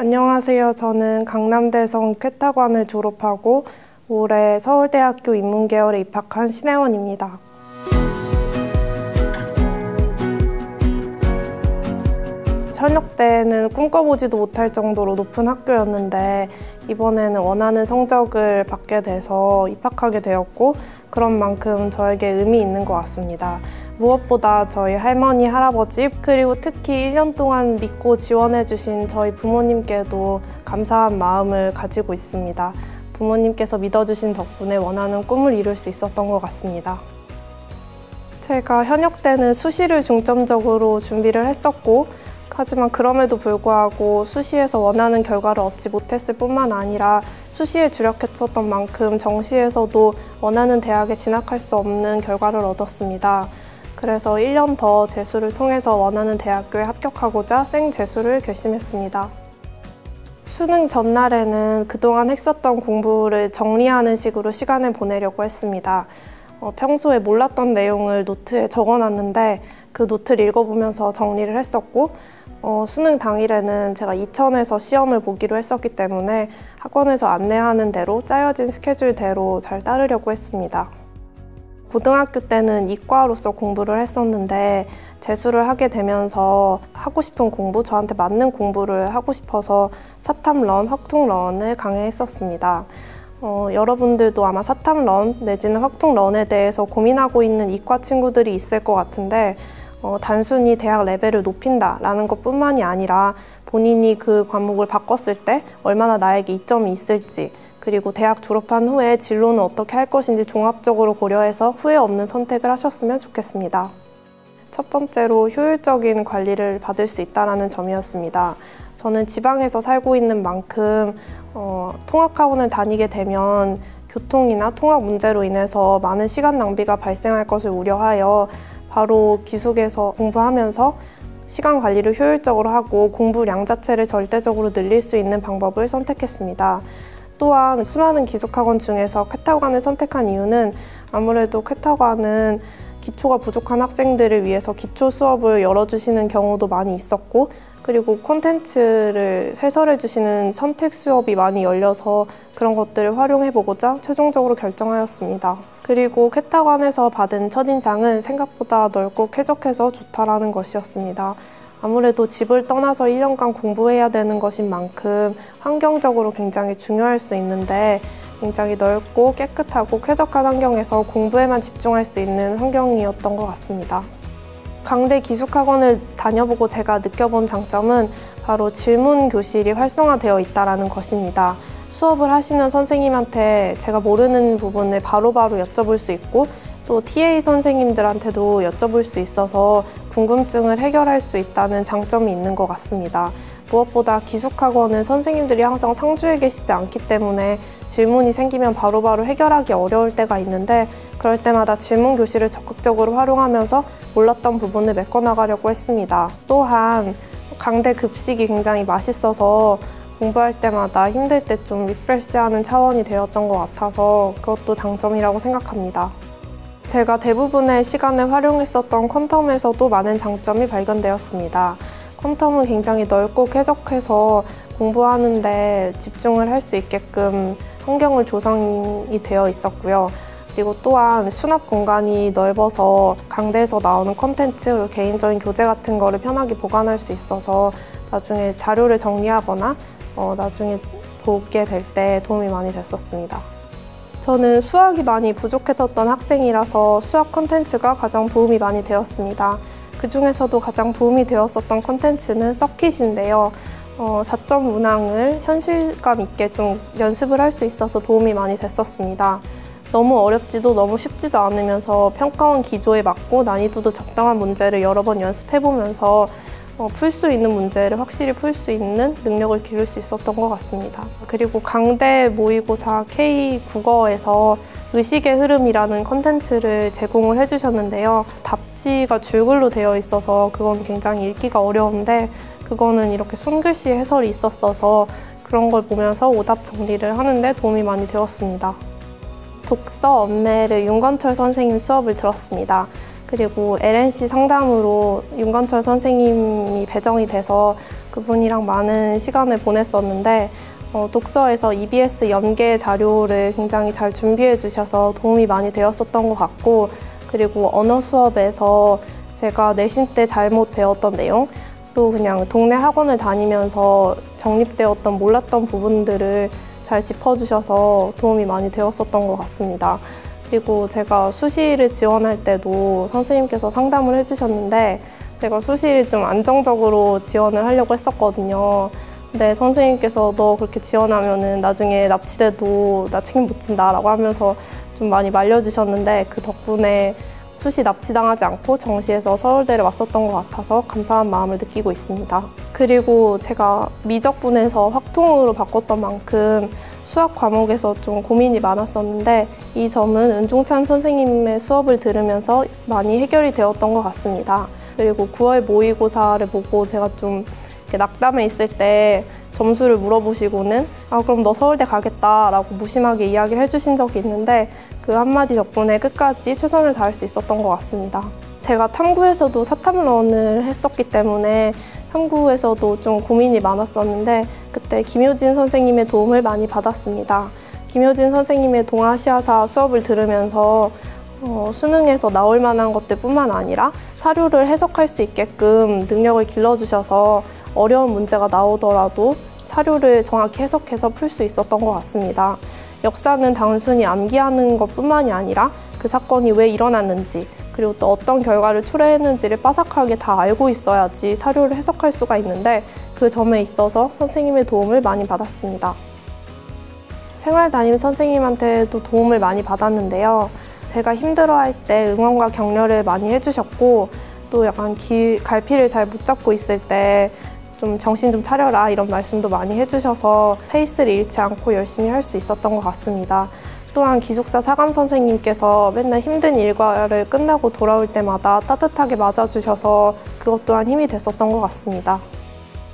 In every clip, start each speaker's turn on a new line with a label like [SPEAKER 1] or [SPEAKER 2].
[SPEAKER 1] 안녕하세요. 저는 강남대성 쾌탁관을 졸업하고 올해 서울대학교 인문계열에 입학한 신혜원입니다. 현역때는 꿈꿔보지도 못할 정도로 높은 학교였는데 이번에는 원하는 성적을 받게 돼서 입학하게 되었고 그런 만큼 저에게 의미 있는 것 같습니다. 무엇보다 저희 할머니, 할아버지 그리고 특히 1년 동안 믿고 지원해주신 저희 부모님께도 감사한 마음을 가지고 있습니다. 부모님께서 믿어주신 덕분에 원하는 꿈을 이룰 수 있었던 것 같습니다. 제가 현역 때는 수시를 중점적으로 준비를 했었고 하지만 그럼에도 불구하고 수시에서 원하는 결과를 얻지 못했을 뿐만 아니라 수시에 주력했었던 만큼 정시에서도 원하는 대학에 진학할 수 없는 결과를 얻었습니다. 그래서 1년 더 재수를 통해서 원하는 대학교에 합격하고자 생재수를 결심했습니다. 수능 전날에는 그동안 했었던 공부를 정리하는 식으로 시간을 보내려고 했습니다. 평소에 몰랐던 내용을 노트에 적어놨는데 그 노트를 읽어보면서 정리를 했었고 수능 당일에는 제가 이천에서 시험을 보기로 했었기 때문에 학원에서 안내하는 대로 짜여진 스케줄대로 잘 따르려고 했습니다. 고등학교 때는 이과로서 공부를 했었는데 재수를 하게 되면서 하고 싶은 공부, 저한테 맞는 공부를 하고 싶어서 사탐런, 확통런을 강행했었습니다. 여러분들도 아마 사탐런 내지는 확통런에 대해서 고민하고 있는 이과 친구들이 있을 것 같은데 단순히 대학 레벨을 높인다라는 것뿐만이 아니라 본인이 그 과목을 바꿨을 때 얼마나 나에게 이점이 있을지 그리고 대학 졸업한 후에 진로는 어떻게 할 것인지 종합적으로 고려해서 후회 없는 선택을 하셨으면 좋겠습니다. 첫 번째로 효율적인 관리를 받을 수 있다는 점이었습니다. 저는 지방에서 살고 있는 만큼 통학학원을 다니게 되면 교통이나 통학 문제로 인해서 많은 시간 낭비가 발생할 것을 우려하여 바로 기숙에서 공부하면서 시간 관리를 효율적으로 하고 공부량 자체를 절대적으로 늘릴 수 있는 방법을 선택했습니다. 또한 수많은 기숙학원 중에서 쾌탁관을 선택한 이유는 아무래도 쾌탁관은 기초가 부족한 학생들을 위해서 기초 수업을 열어주시는 경우도 많이 있었고 그리고 콘텐츠를 해설해 주시는 선택 수업이 많이 열려서 그런 것들을 활용해보고자 최종적으로 결정하였습니다. 그리고 쾌탁관에서 받은 첫인상은 생각보다 넓고 쾌적해서 좋다라는 것이었습니다. 아무래도 집을 떠나서 1년간 공부해야 되는 것인 만큼 환경적으로 굉장히 중요할 수 있는데 굉장히 넓고 깨끗하고 쾌적한 환경에서 공부에만 집중할 수 있는 환경이었던 것 같습니다. 강대 기숙학원을 다녀보고 제가 느껴본 장점은 바로 질문 교실이 활성화되어 있다는 것입니다. 수업을 하시는 선생님한테 제가 모르는 부분을 바로바로 여쭤볼 수 있고 또 TA 선생님들한테도 여쭤볼 수 있어서 궁금증을 해결할 수 있다는 장점이 있는 것 같습니다. 무엇보다 기숙학원은 선생님들이 항상 상주에 계시지 않기 때문에 질문이 생기면 바로바로 해결하기 어려울 때가 있는데 그럴 때마다 질문 교실을 적극적으로 활용하면서 몰랐던 부분을 메꿔나가려고 했습니다. 또한 강대 급식이 굉장히 맛있어서 공부할 때마다 힘들 때 좀 리프레시하는 차원이 되었던 것 같아서 그것도 장점이라고 생각합니다. 제가 대부분의 시간을 활용했었던 퀀텀에서도 많은 장점이 발견되었습니다. 퀀텀은 굉장히 넓고 쾌적해서 공부하는 데 집중을 할 수 있게끔 환경을 조성이 되어 있었고요. 그리고 또한 수납 공간이 넓어서 강대에서 나오는 콘텐츠 그리고 개인적인 교재 같은 거를 편하게 보관할 수 있어서 나중에 자료를 정리하거나 나중에 보게 될 때 도움이 많이 됐었습니다. 저는 수학이 많이 부족했었던 학생이라서 수학 콘텐츠가 가장 도움이 많이 되었습니다. 그 중에서도 가장 도움이 되었었던 콘텐츠는 서킷인데요. 4점 문항을 현실감 있게 좀 연습을 할 수 있어서 도움이 많이 됐었습니다. 너무 어렵지도 너무 쉽지도 않으면서 평가원 기조에 맞고 난이도도 적당한 문제를 여러 번 연습해보면서 풀 수 있는 문제를 확실히 풀 수 있는 능력을 기를 수 있었던 것 같습니다. 그리고 강대 모의고사 K국어에서 의식의 흐름이라는 컨텐츠를 제공을 해주셨는데요. 답지가 줄글로 되어 있어서 그건 굉장히 읽기가 어려운데 그거는 이렇게 손글씨 해설이 있었어서 그런 걸 보면서 오답 정리를 하는데 도움이 많이 되었습니다. 독서 엄매를 윤건철 선생님 수업을 들었습니다. 그리고 LNC 상담으로 윤건철 선생님이 배정이 돼서 그분이랑 많은 시간을 보냈었는데 독서에서 EBS 연계 자료를 굉장히 잘 준비해 주셔서 도움이 많이 되었었던 것 같고, 그리고 언어 수업에서 제가 내신 때 잘못 배웠던 내용, 또 그냥 동네 학원을 다니면서 정립되었던 몰랐던 부분들을 잘 짚어주셔서 도움이 많이 되었었던 것 같습니다. 그리고 제가 수시를 지원할 때도 선생님께서 상담을 해주셨는데, 제가 수시를 좀 안정적으로 지원을 하려고 했었거든요. 근데 선생님께서 너 그렇게 지원하면은 나중에 납치돼도 나 책임 못 진다 라고 하면서 좀 많이 말려주셨는데, 그 덕분에 수시 납치당하지 않고 정시에서 서울대를 왔었던 것 같아서 감사한 마음을 느끼고 있습니다. 그리고 제가 미적분에서 확통으로 바꿨던 만큼 수학 과목에서 좀 고민이 많았었는데, 이 점은 은종찬 선생님의 수업을 들으면서 많이 해결이 되었던 것 같습니다. 그리고 9월 모의고사를 보고 제가 좀 낙담해 있을 때 점수를 물어보시고는 그럼 너 서울대 가겠다 라고 무심하게 이야기를 해주신 적이 있는데, 그 한마디 덕분에 끝까지 최선을 다할 수 있었던 것 같습니다. 제가 탐구에서도 사탐론을 했었기 때문에 탐구에서도 좀 고민이 많았었는데, 그때 김효진 선생님의 도움을 많이 받았습니다. 김효진 선생님의 동아시아사 수업을 들으면서 수능에서 나올 만한 것들 뿐만 아니라 사료를 해석할 수 있게끔 능력을 길러주셔서 어려운 문제가 나오더라도 사료를 정확히 해석해서 풀 수 있었던 것 같습니다. 역사는 단순히 암기하는 것뿐만이 아니라 그 사건이 왜 일어났는지, 그리고 또 어떤 결과를 초래했는지를 빠삭하게 다 알고 있어야지 사료를 해석할 수가 있는데, 그 점에 있어서 선생님의 도움을 많이 받았습니다. 생활담임 선생님한테도 도움을 많이 받았는데요. 제가 힘들어할 때 응원과 격려를 많이 해주셨고, 또 약간 갈피를 잘 못 잡고 있을 때 좀 정신 좀 차려라 이런 말씀도 많이 해주셔서 페이스를 잃지 않고 열심히 할 수 있었던 것 같습니다. 또한 기숙사 사감 선생님께서 맨날 힘든 일과를 끝나고 돌아올 때마다 따뜻하게 맞아주셔서 그것 또한 힘이 됐었던 것 같습니다.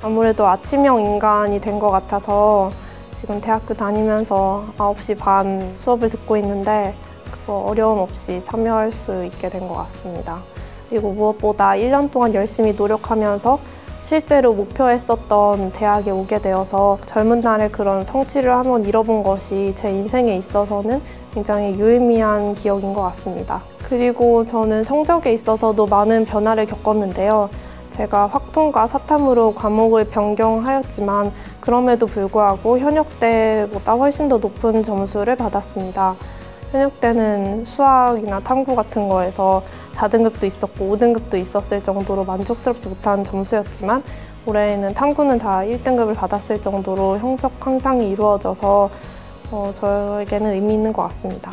[SPEAKER 1] 아무래도 아침형 인간이 된 것 같아서 지금 대학교 다니면서 9시 반 수업을 듣고 있는데 그거 어려움 없이 참여할 수 있게 된 것 같습니다. 그리고 무엇보다 1년 동안 열심히 노력하면서 실제로 목표했었던 대학에 오게 되어서 젊은 날에 그런 성취를 한번 이뤄본 것이 제 인생에 있어서는 굉장히 유의미한 기억인 것 같습니다. 그리고 저는 성적에 있어서도 많은 변화를 겪었는데요. 제가 확통과 사탐으로 과목을 변경하였지만 그럼에도 불구하고 현역 때보다 훨씬 더 높은 점수를 받았습니다. 현역 때는 수학이나 탐구 같은 거에서 4등급도 있었고 5등급도 있었을 정도로 만족스럽지 못한 점수였지만, 올해는 탐구는 다 1등급을 받았을 정도로 성적 향상이 이루어져서 저에게는 의미 있는 것 같습니다.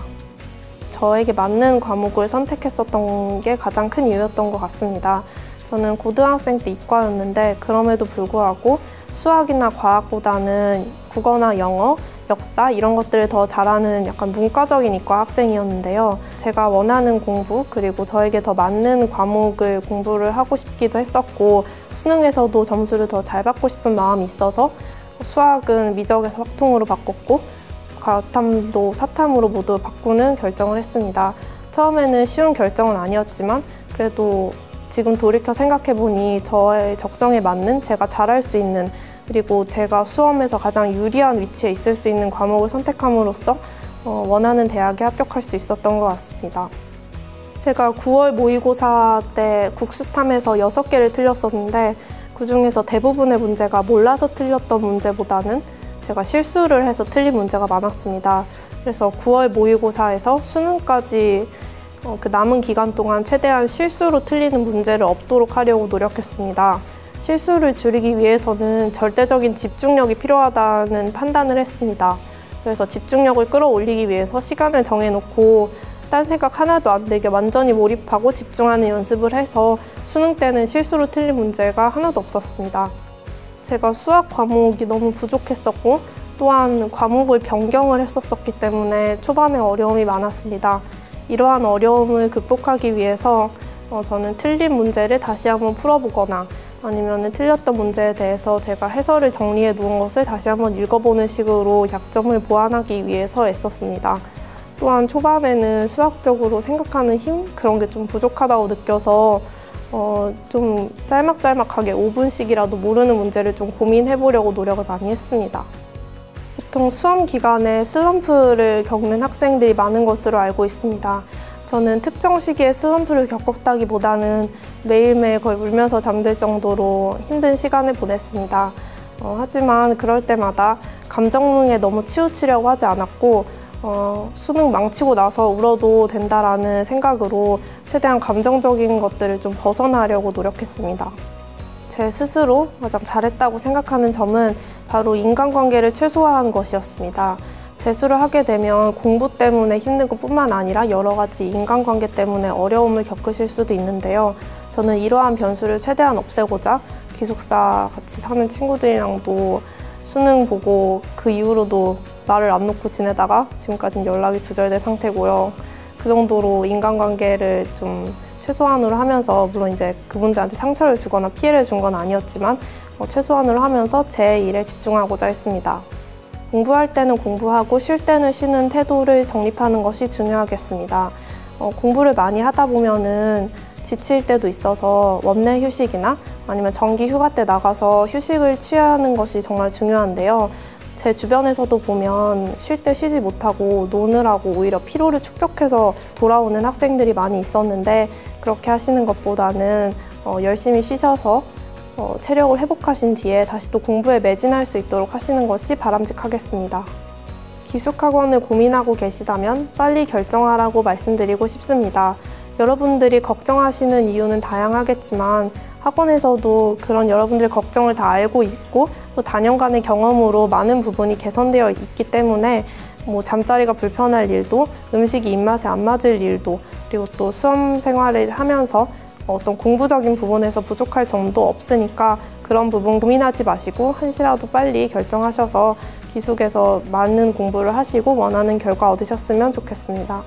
[SPEAKER 1] 저에게 맞는 과목을 선택했었던 게 가장 큰 이유였던 것 같습니다. 저는 고등학생 때 이과였는데 그럼에도 불구하고 수학이나 과학보다는 국어나 영어, 역사 이런 것들을 더 잘하는 약간 문과적인 이과 학생이었는데요. 제가 원하는 공부, 그리고 저에게 더 맞는 과목을 공부를 하고 싶기도 했었고, 수능에서도 점수를 더 잘 받고 싶은 마음이 있어서 수학은 미적에서 확통으로 바꿨고 과탐도 사탐으로 모두 바꾸는 결정을 했습니다. 처음에는 쉬운 결정은 아니었지만 그래도 지금 돌이켜 생각해보니 저의 적성에 맞는, 제가 잘할 수 있는, 그리고 제가 수험에서 가장 유리한 위치에 있을 수 있는 과목을 선택함으로써 원하는 대학에 합격할 수 있었던 것 같습니다. 제가 9월 모의고사 때 국수탐에서 6개를 틀렸었는데 그중에서 대부분의 문제가 몰라서 틀렸던 문제보다는 제가 실수를 해서 틀린 문제가 많았습니다. 그래서 9월 모의고사에서 수능까지 그 남은 기간 동안 최대한 실수로 틀리는 문제를 없도록 하려고 노력했습니다. 실수를 줄이기 위해서는 절대적인 집중력이 필요하다는 판단을 했습니다. 그래서 집중력을 끌어올리기 위해서 시간을 정해놓고 딴 생각 하나도 안 들게 완전히 몰입하고 집중하는 연습을 해서 수능 때는 실수로 틀린 문제가 하나도 없었습니다. 제가 수학 과목이 너무 부족했었고 또한 과목을 변경을 했었기 때문에 초반에 어려움이 많았습니다. 이러한 어려움을 극복하기 위해서 저는 틀린 문제를 다시 한번 풀어보거나 아니면 틀렸던 문제에 대해서 제가 해설을 정리해 놓은 것을 다시 한번 읽어보는 식으로 약점을 보완하기 위해서 애썼습니다. 또한 초반에는 수학적으로 생각하는 힘? 그런 게 좀 부족하다고 느껴서 좀 짤막짤막하게 5분씩이라도 모르는 문제를 좀 고민해보려고 노력을 많이 했습니다. 보통 수험 기간에 슬럼프를 겪는 학생들이 많은 것으로 알고 있습니다. 저는 특정 시기에 슬럼프를 겪었다기보다는 매일매일 거의 울면서 잠들 정도로 힘든 시간을 보냈습니다. 하지만 그럴 때마다 감정에 너무 치우치려고 하지 않았고 수능 망치고 나서 울어도 된다라는 생각으로 최대한 감정적인 것들을 좀 벗어나려고 노력했습니다. 제 스스로 가장 잘했다고 생각하는 점은 바로 인간관계를 최소화한 것이었습니다. 재수를 하게 되면 공부 때문에 힘든 것뿐만 아니라 여러 가지 인간관계 때문에 어려움을 겪으실 수도 있는데요. 저는 이러한 변수를 최대한 없애고자 기숙사 같이 사는 친구들이랑도 수능 보고 그 이후로도 말을 안 놓고 지내다가 지금까지는 연락이 두절된 상태고요. 그 정도로 인간관계를 좀 최소한으로 하면서, 물론 이제 그분들한테 상처를 주거나 피해를 준 건 아니었지만 최소한으로 하면서 제 일에 집중하고자 했습니다. 공부할 때는 공부하고 쉴 때는 쉬는 태도를 정립하는 것이 중요하겠습니다. 공부를 많이 하다 보면은 지칠 때도 있어서 원내 휴식이나 아니면 정기 휴가 때 나가서 휴식을 취하는 것이 정말 중요한데요. 제 주변에서도 보면 쉴 때 쉬지 못하고 노느라고 오히려 피로를 축적해서 돌아오는 학생들이 많이 있었는데, 그렇게 하시는 것보다는 열심히 쉬셔서 체력을 회복하신 뒤에 다시 또 공부에 매진할 수 있도록 하시는 것이 바람직하겠습니다. 기숙학원을 고민하고 계시다면 빨리 결정하라고 말씀드리고 싶습니다. 여러분들이 걱정하시는 이유는 다양하겠지만 학원에서도 그런 여러분들의 걱정을 다 알고 있고 또 다년간의 경험으로 많은 부분이 개선되어 있기 때문에 잠자리가 불편할 일도, 음식이 입맛에 안 맞을 일도, 그리고 또 수험 생활을 하면서 어떤 공부적인 부분에서 부족할 점도 없으니까 그런 부분 고민하지 마시고 한시라도 빨리 결정하셔서 기숙에서 많은 공부를 하시고 원하는 결과 얻으셨으면 좋겠습니다.